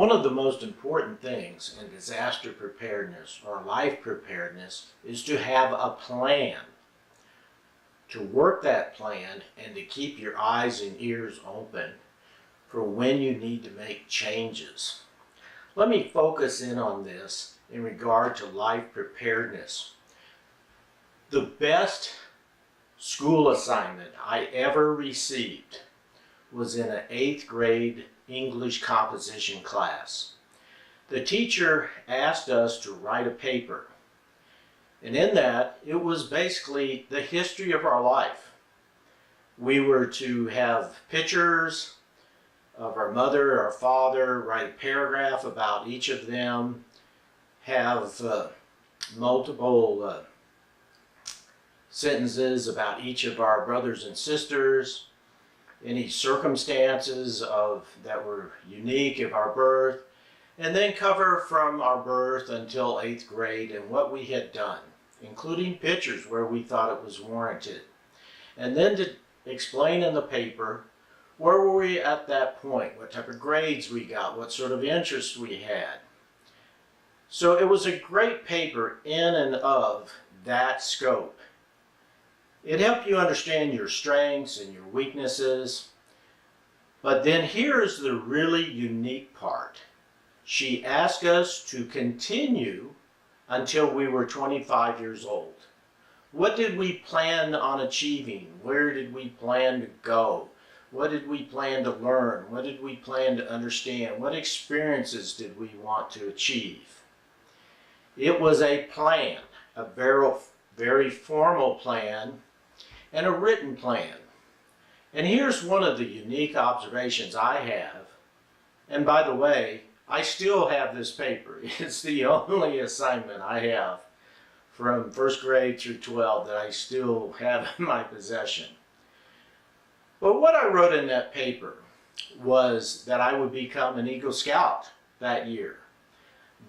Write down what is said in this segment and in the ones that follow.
One of the most important things in disaster preparedness or life preparedness is to have a plan, to work that plan and to keep your eyes and ears open for when you need to make changes. Let me focus in on this in regard to life preparedness. The best school assignment I ever received was in an 8th grade English composition class. The teacher asked us to write a paper, and in that it was basically the history of our life. We were to have pictures of our mother, our father, write a paragraph about each of them, have multiple sentences about each of our brothers and sisters, any circumstances that were unique of our birth, and then cover from our birth until 8th grade and what we had done, including pictures where we thought it was warranted. And then to explain in the paper where were we at that point, what type of grades we got, what sort of interest we had. So it was a great paper in and of that scope. It helped you understand your strengths and your weaknesses. But then here's the really unique part. She asked us to continue until we were 25 years old. What did we plan on achieving? Where did we plan to go? What did we plan to learn? What did we plan to understand? What experiences did we want to achieve? It was a plan, a very formal plan, and a written plan. And here's one of the unique observations I have. And by the way, I still have this paper. It's the only assignment I have from 1st grade through 12 that I still have in my possession. But what I wrote in that paper was that I would become an Eagle Scout that year,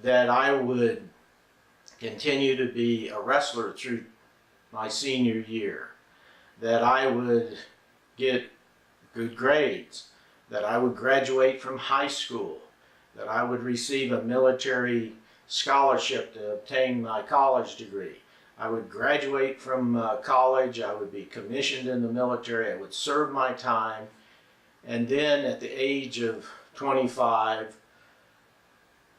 that I would continue to be a wrestler through my senior year, that I would get good grades, that I would graduate from high school, that I would receive a military scholarship to obtain my college degree. I would graduate from college, I would be commissioned in the military, I would serve my time, and then at the age of 25,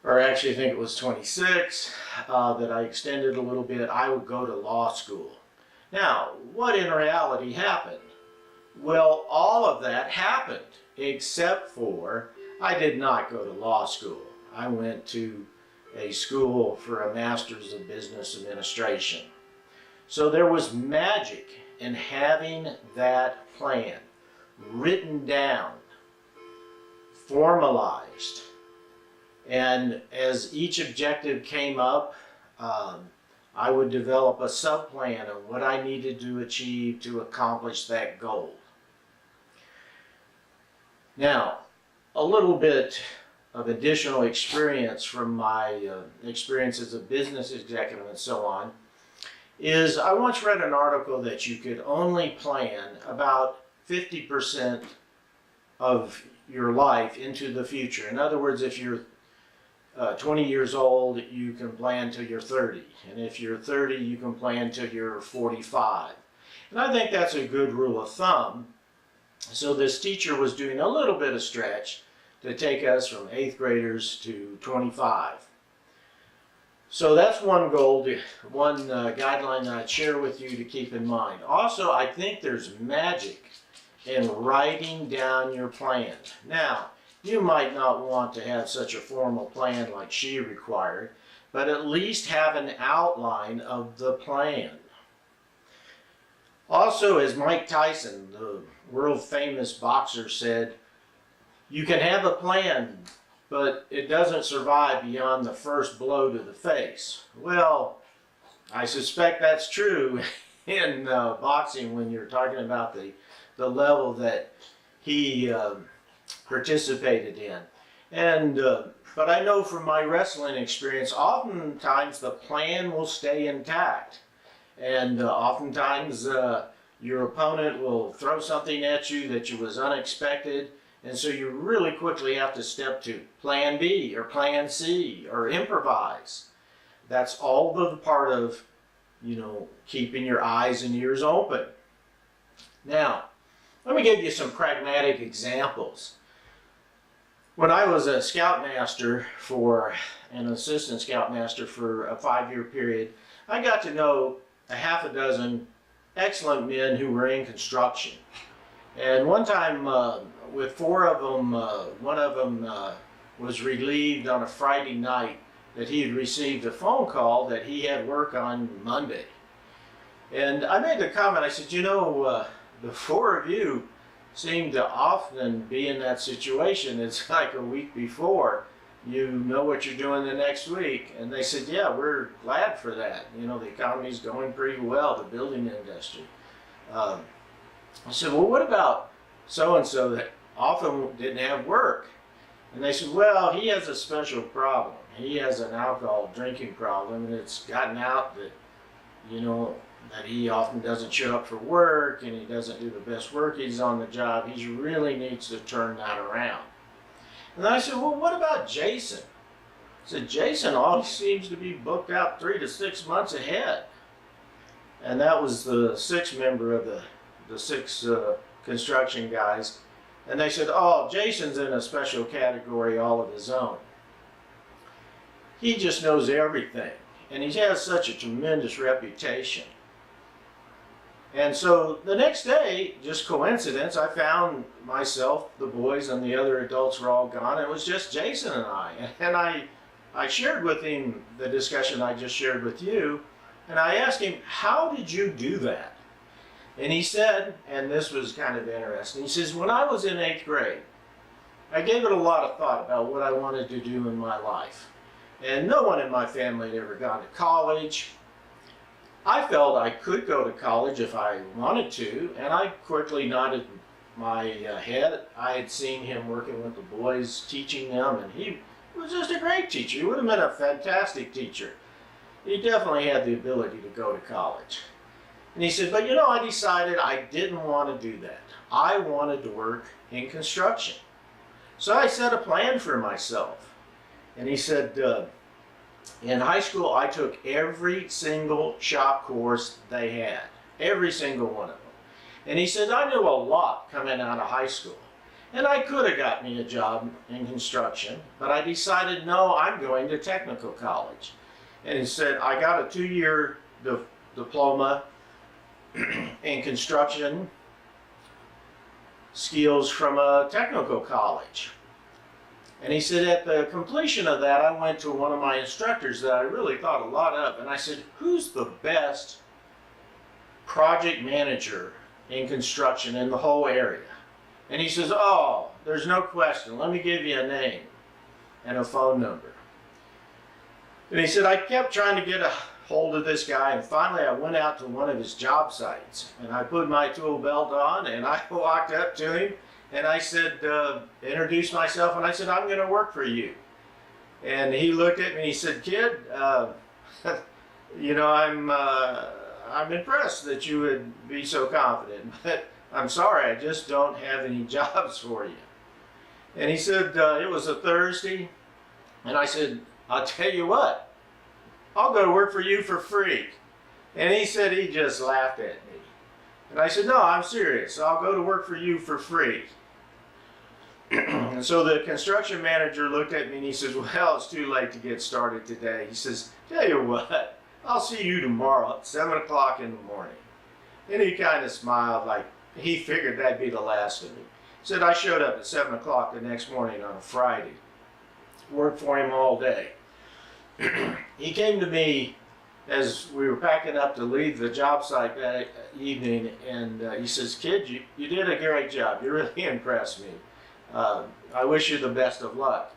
or actually I think it was 26, that I extended a little bit, I would go to law school. Now, what in reality happened? Well, all of that happened, except for I did not go to law school. I went to a school for a Master's of Business Administration. So there was magic in having that plan written down, formalized, and as each objective came up, I would develop a sub-plan of what I needed to achieve to accomplish that goal. Now, a little bit of additional experience from my experience as a business executive and so on is I once read an article that you could only plan about 50% of your life into the future. In other words, if you're 20 years old, you can plan till you're 30. And if you're 30, you can plan till you're 45. And I think that's a good rule of thumb. So this teacher was doing a little bit of stretch to take us from 8th graders to 25. So that's one goal, one guideline that I'd share with you to keep in mind. Also, I think there's magic in writing down your plan. Now, you might not want to have such a formal plan like she required, but at least have an outline of the plan. Also, as Mike Tyson, the world-famous boxer, said, you can have a plan, but it doesn't survive beyond the first blow to the face. Well, I suspect that's true in boxing when you're talking about the level that he participated in. And but I know from my wrestling experience, oftentimes the plan will stay intact. And oftentimes your opponent will throw something at you that was unexpected, And so you really quickly have to step to plan B or plan C or improvise. That's all the part of, keeping your eyes and ears open. Now, let me give you some pragmatic examples. When I was a scoutmaster an assistant scoutmaster for a 5-year period, I got to know a half a dozen excellent men who were in construction. And one time, with 4 of them, one of them was relieved on a Friday night that he had received a phone call that he had work on Monday. And I made the comment, I said, the 4 of you seem to often be in that situation. It's like a week before, you know what you're doing the next week. And they said, yeah, we're glad for that. The economy's going pretty well, the building industry. I said, well, what about so-and-so that often didn't have work? And they said, well, he has a special problem. He has an alcohol drinking problem, and it's gotten out that, that he often doesn't show up for work, and he doesn't do the best work. He's on the job. He really needs to turn that around. And I said, well, what about Jason? I said, Jason always seems to be booked out 3 to 6 months ahead. And that was the 6th member of the 6 construction guys. And they said, oh, Jason's in a special category all of his own. He just knows everything. And he has such a tremendous reputation. And so the next day, just coincidence, I found myself, the boys and the other adults were all gone. It was just Jason and I. And I shared with him the discussion I just shared with you. And I asked him, how did you do that? And he said, and this was kind of interesting, he says, when I was in 8th grade, I gave it a lot of thought about what I wanted to do in my life. And no one in my family had ever gone to college. I felt I could go to college if I wanted to, and I quickly nodded my head. I had seen him working with the boys, teaching them, and he was just a great teacher. He would have been a fantastic teacher. He definitely had the ability to go to college. And he said, but I decided I didn't want to do that. I wanted to work in construction. So I set a plan for myself. And he said, in high school, I took every single shop course they had, every single one of them. And he said, I knew a lot coming out of high school. And I could have got me a job in construction, but I decided, no, I'm going to technical college. And he said, I got a 2-year diploma in construction skills from a technical college. And he said, at the completion of that, I went to one of my instructors that I really thought a lot of, and I said, who's the best project manager in construction in the whole area? And he says, oh, there's no question. Let me give you a name and a phone number. And he said, I kept trying to get a hold of this guy, and finally I went out to one of his job sites, and I put my tool belt on, and I walked up to him, and I said, introduced myself, and I said, I'm going to work for you. And he looked at me and he said, kid, I'm impressed that you would be so confident, but I'm sorry, I just don't have any jobs for you. And he said, it was a Thursday, and I said, I'll tell you what, I'll go to work for you for free. And he said he just laughed at me. And I said, no, I'm serious. I'll go to work for you for free. And so the construction manager looked at me and he says, well, it's too late to get started today. He says, tell you what, I'll see you tomorrow at 7 o'clock in the morning. And he kind of smiled like he figured that'd be the last of me. He said, I showed up at 7 o'clock the next morning on a Friday. Worked for him all day. He came to me as we were packing up to leave the job site that evening, and he says, kid, you did a great job. You really impressed me. I wish you the best of luck.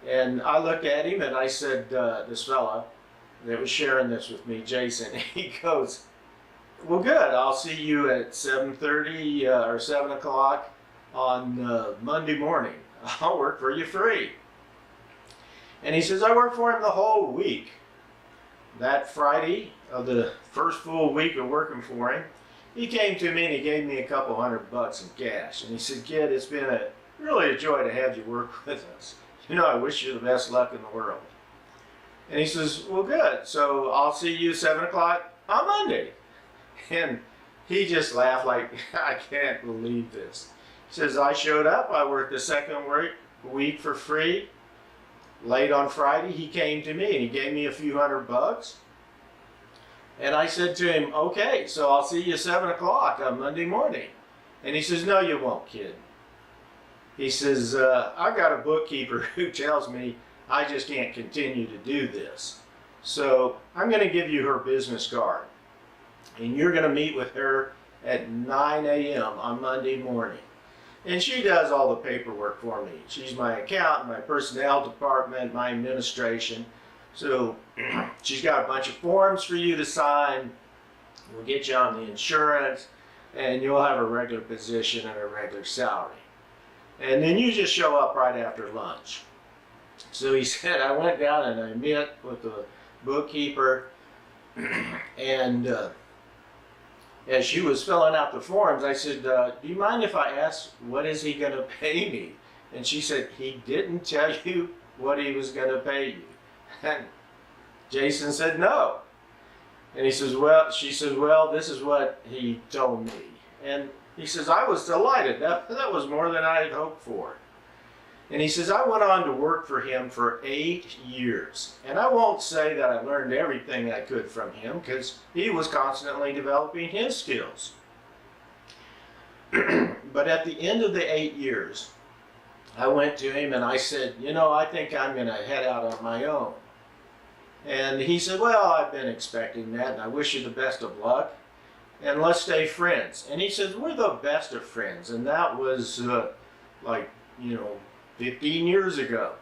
And I looked at him and I said, this fella that was sharing this with me, Jason, he goes, well, good. I'll see you at 7:30 or 7 o'clock on Monday morning. I'll work for you free. And he says, I worked for him the whole week. That Friday of the first full week of working for him, he came to me and he gave me a couple $100 in cash. And he said, kid, it's been really a joy to have you work with us. You know, I wish you the best luck in the world. And he says, well, good. So I'll see you 7 o'clock on Monday. And he just laughed like, I can't believe this. He says, I showed up. I worked the second week for free. Late on Friday, he came to me and he gave me a few $100. And I said to him, okay, so I'll see you 7 o'clock on Monday morning. And he says, no, you won't, kid. He says, I got a bookkeeper who tells me I just can't continue to do this. So I'm going to give you her business card. And you're going to meet with her at 9 a.m. on Monday morning. And she does all the paperwork for me. She's my accountant, my personnel department, my administration. So she's got a bunch of forms for you to sign. We'll get you on the insurance, and you'll have a regular position and a regular salary. And then you just show up right after lunch. So he said, I went down and I met with the bookkeeper, and as she was filling out the forms, I said, do you mind if I ask, what is he going to pay me? And she said, he didn't tell you what he was going to pay you. And Jason said, no. And he says, well, she says, well, this is what he told me. And he says, I was delighted. That was more than I had hoped for. And he says, I went on to work for him for 8 years. And I won't say that I learned everything I could from him, because he was constantly developing his skills. But at the end of the 8 years, I went to him and I said, you know, I think I'm going to head out on my own. And he said, well, I've been expecting that, and I wish you the best of luck, and let's stay friends. And he says, we're the best of friends. And that was like, you know, 15 years ago.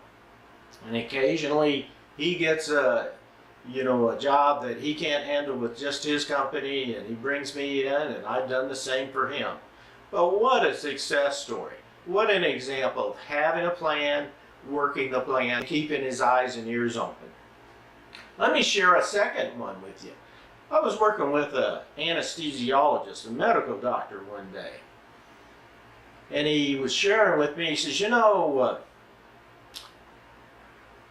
And occasionally he gets a job that he can't handle with just his company, and he brings me in, and I've done the same for him. But what a success story. What an example of having a plan, working the plan, keeping his eyes and ears open. Let me share a second one with you. I was working with an anesthesiologist, a medical doctor one day. And he was sharing with me, he says, you know,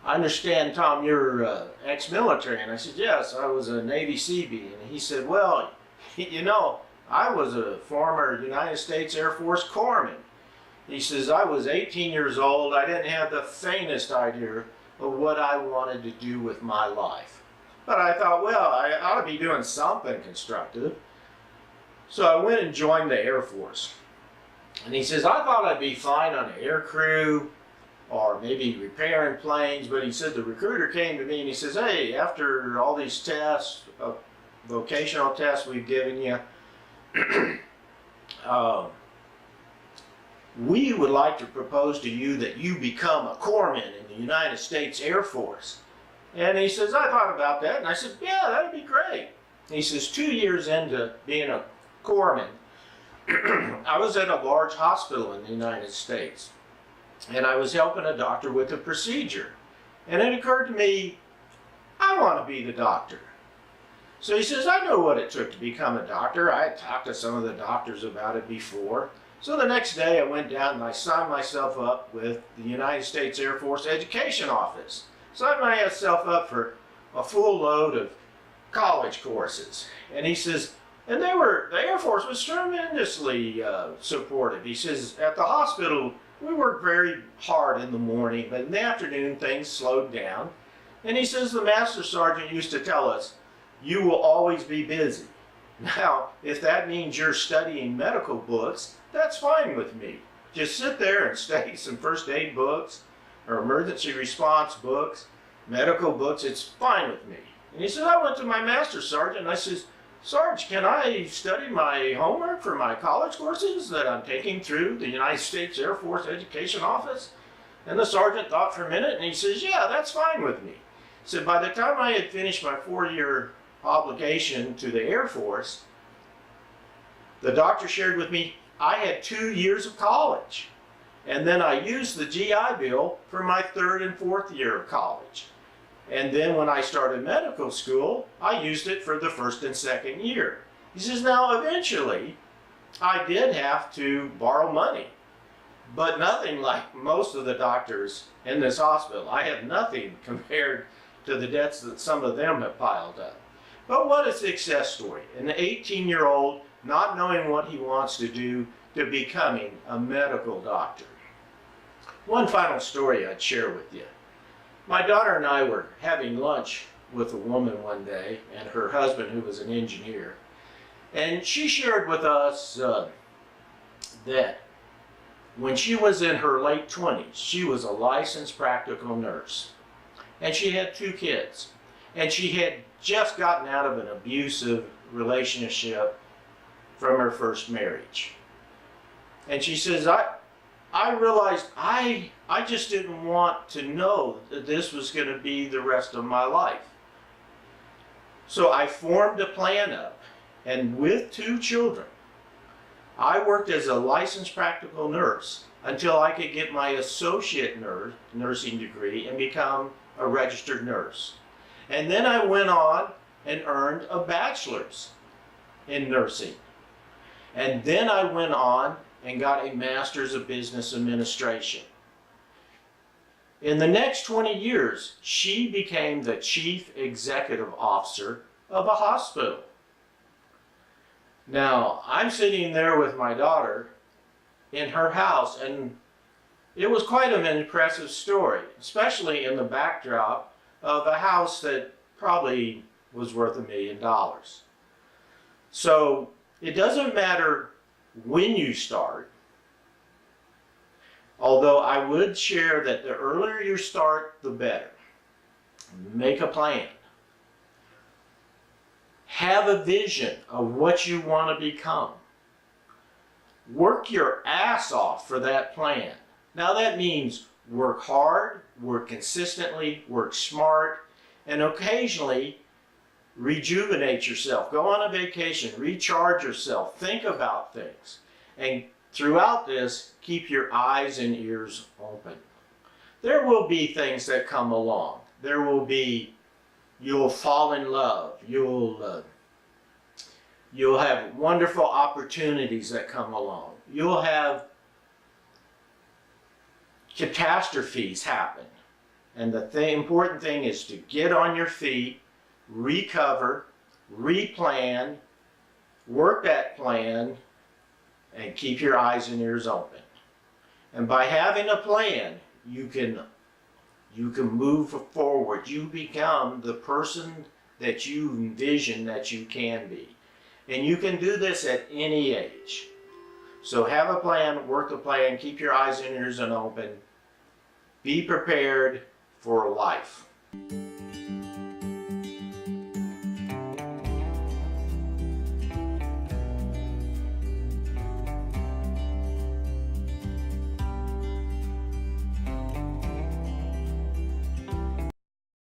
I understand, Tom, you're ex-military. And I said, yes, I was a Navy Seabee. And he said, well, you know, I was a former United States Air Force corpsman. He says, I was 18 years old. I didn't have the faintest idea of what I wanted to do with my life. But I thought, well, I ought to be doing something constructive. So I went and joined the Air Force. And he says, I thought I'd be fine on an air crew or maybe repairing planes. But he said the recruiter came to me and he says, hey, after all these tests, vocational tests we've given you, we would like to propose to you that you become a corpsman in the United States Air Force. And he says, I thought about that. And I said, yeah, that'd be great. And he says, 2 years into being a corpsman, I was at a large hospital in the United States. And I was helping a doctor with a procedure. And it occurred to me, I want to be the doctor. So he says, I know what it took to become a doctor. I had talked to some of the doctors about it before. So the next day I went down and I signed myself up with the United States Air Force Education Office. Signed myself up for a full load of college courses. And he says, and the Air Force was tremendously supportive. He says, at the hospital, we worked very hard in the morning, but in the afternoon things slowed down. And he says, the Master Sergeant used to tell us, you will always be busy. Now, if that means you're studying medical books, that's fine with me. Just sit there and study some first aid books or emergency response books, medical books, it's fine with me. And he says, I went to my Master Sergeant and I says, Sarge, can I study my homework for my college courses that I'm taking through the United States Air Force Education Office? And the sergeant thought for a minute and he says, yeah, that's fine with me. He said, by the time I had finished my 4-year obligation to the Air Force, the doctor shared with me I had 2 years of college. And then I used the GI Bill for my 3rd and 4th year of college. And then when I started medical school, I used it for the 1st and 2nd year. He says, now eventually, I did have to borrow money. but nothing like most of the doctors in this hospital. I have nothing compared to the debts that some of them have piled up. But what a success story. An 18-year-old not knowing what he wants to do to becoming a medical doctor. One final story I'd share with you. My daughter and I were having lunch with a woman one day and her husband, who was an engineer. And she shared with us that when she was in her late 20s, she was a licensed practical nurse. And she had 2 kids. And she had just gotten out of an abusive relationship from her first marriage. And she says, I realized I just didn't want to know that this was going to be the rest of my life. So I formed a plan up, and with 2 children, I worked as a licensed practical nurse until I could get my associate nursing degree and become a registered nurse. And then I went on and earned a bachelor's in nursing. And then I went on and got a master's of business administration. In the next 20 years, she became the chief executive officer of a hospital. Now, I'm sitting there with my daughter in her house, and it was quite an impressive story, especially in the backdrop of a house that probably was worth $1 million. So it doesn't matter when you start, although I would share that the earlier you start, the better. Make a plan. Have a vision of what you want to become. Work your ass off for that plan. Now that means work hard, work consistently, work smart, and occasionally rejuvenate yourself. Go on a vacation, recharge yourself, think about things. And throughout this, keep your eyes and ears open. There will be things that come along. There will be, you'll fall in love. You'll have wonderful opportunities that come along. You'll have catastrophes happen. And the important thing is to get on your feet, recover, replan, work that plan, and keep your eyes and ears open. And by having a plan, you can move forward. You become the person that you envision that you can be. And you can do this at any age. So have a plan, work the plan, keep your eyes and ears open. Be prepared for life.